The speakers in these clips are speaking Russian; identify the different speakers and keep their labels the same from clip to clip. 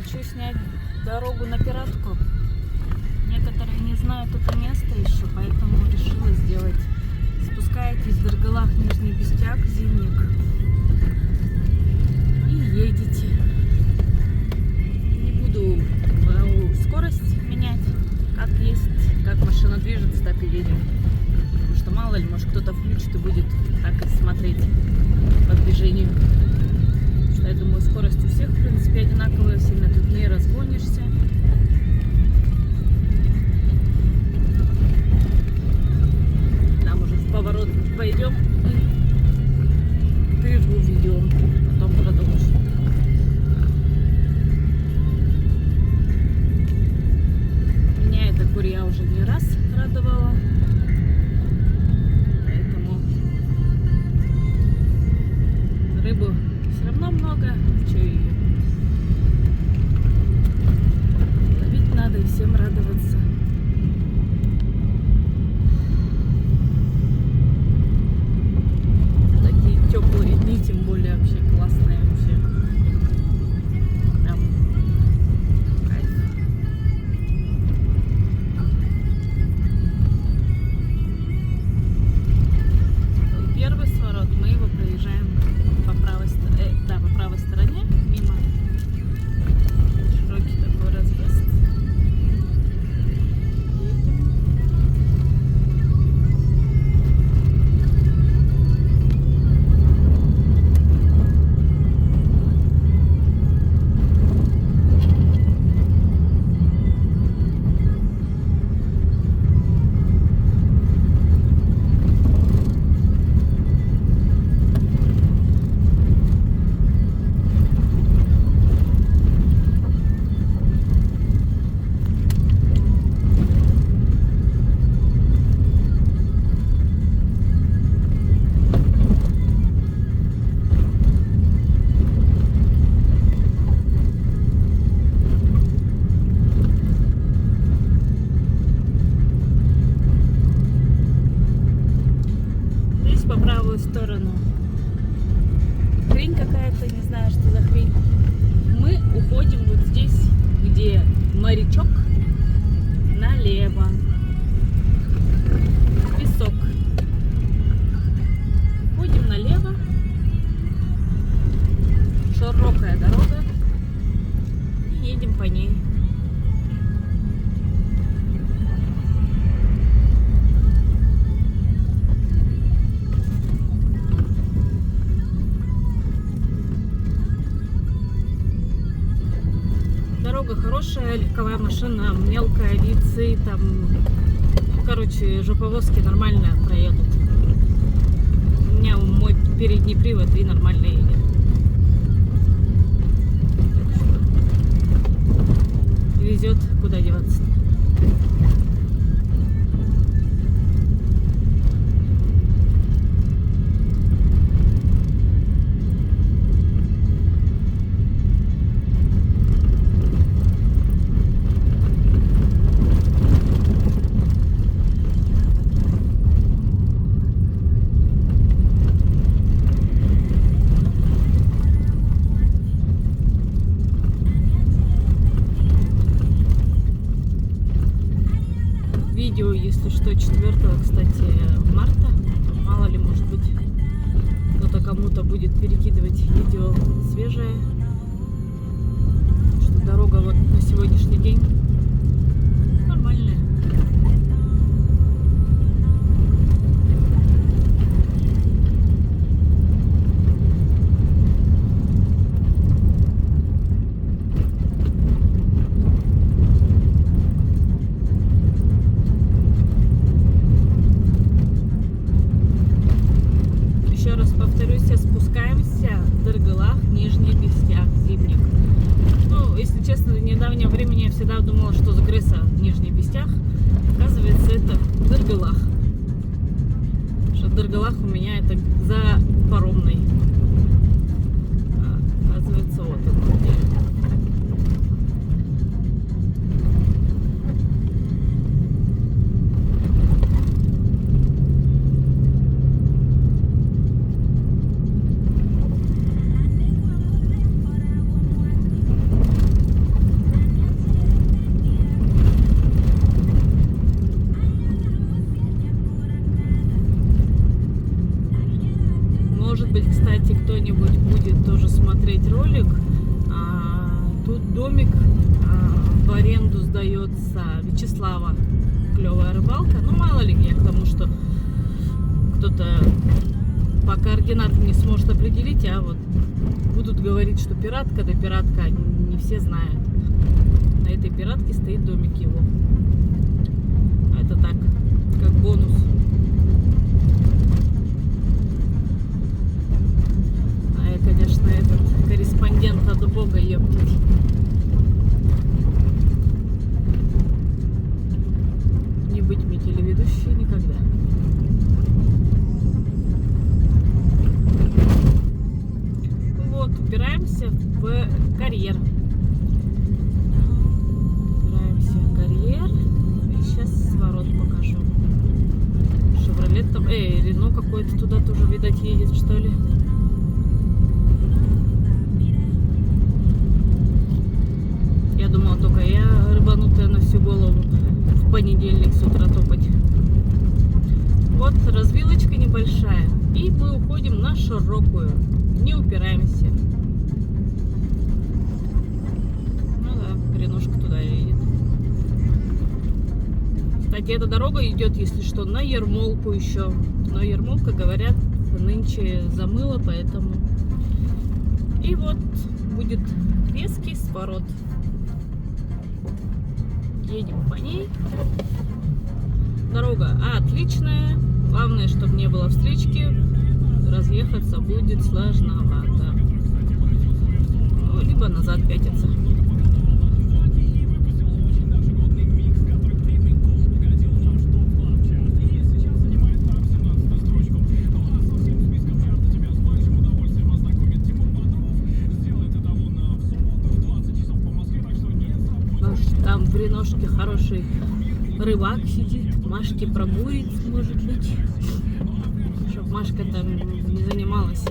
Speaker 1: Хочу снять дорогу на Пиратку. Некоторые не знают это место еще, поэтому решила сделать. Спускаетесь в Дыргалах, Нижний Бестяк, Зимник и едете. Не буду скорость менять, как есть, как машина движется, так и едем. Потому что мало ли, может кто-то включит и будет так и смотреть по движению. Потому что я думаю, скорость у всех в принципе одинаковая, сильно тут не разгонишься. Там уже в поворот пойдем и перерву видео, потом продолжу. Меня эта курья уже не раз радовала. Рыбу все равно много, что ее ловить надо и всем радоваться. Такие теплые дни, тем более вообще классные вообще. Прям кайф. Первый сворот, мы его проезжаем по правой стороне, мимо. Широкий такой разъезд. Едем. По правую сторону хрень какая-то, не знаю, что за хрень. Мы уходим вот здесь, где морячок, налево. Песок. Уходим налево. Широкая дорога. И едем по ней. Дорога хорошая, легковая машина, мелкая, вицы, там, короче, жоповозки нормально проедут. У меня мой передний привод и нормально едет. Везет, куда деваться. Видео, если что, 4, кстати, марта. Мало ли, может быть, кто-то кому-то будет перекидывать видео свежее. Что дорога вот на сегодняшний день нормальная. Еще раз повторюсь, спускаемся в Дыргалах, Нижний Бестяк, Зимник. Ну, если честно, в недавнее время я всегда думала, что за Греса Нижний Бестяк. Оказывается, это Дыргалах. Что Дыргалах у меня это за Паромной. А, оказывается, вот он где. домик в аренду сдается Вячеслава. Клевая рыбалка. Ну, мало ли, я к тому, что кто-то по координатам не сможет определить, а вот будут говорить, что пиратка, да пиратка, не все знают. На этой пиратке стоит домик его. Это так, как бонус. А я, конечно, этот корреспондент от Бога, ептать. Не быть мне телеведущей никогда. Вот, упираемся в карьер. Упираемся в карьер. И сейчас сворот покажу. Шевролет там, Рено какой-то туда тоже, видать, едет, что ли. Я думала, только я рыбанутая на всю голову в понедельник с утра топать. Вот развилочка небольшая. И мы уходим на широкую. Не упираемся. Ну да, Реношка туда едет. Кстати, эта дорога идет, если что, на Ермолку еще. Но Ермолка, говорят, нынче замыло, поэтому... И вот будет резкий сворот. Едем по ней. Дорога отличная. Главное, чтобы не было встречки. Разъехаться будет сложновато. Ну, либо назад пятиться. Там в Реношке хороший рыбак сидит, Машке пробурить, может быть. Чтоб Машка там не занималась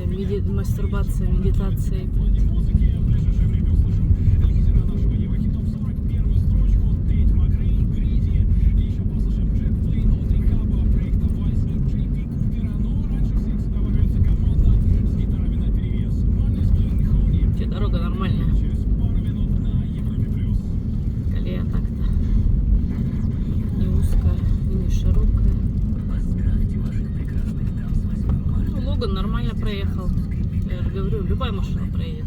Speaker 1: мастурбацией, медитацией. Че, дорога нормальная. Колея так-то. Не узкая, не широкая. Логан нормально проехал. Я же говорю, любая машина проедет.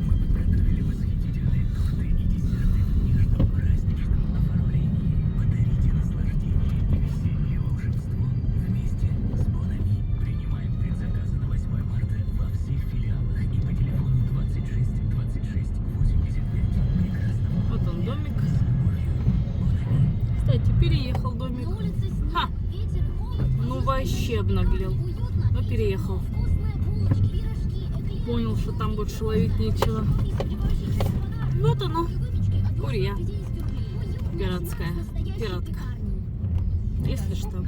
Speaker 1: Вот он домик. Кстати, переехал домик. Ха! Ну вообще обнаглел. Но переехал. Понял, что там больше ловить нечего. Вот оно. Курья. Пиратская. Пиратка. Если что.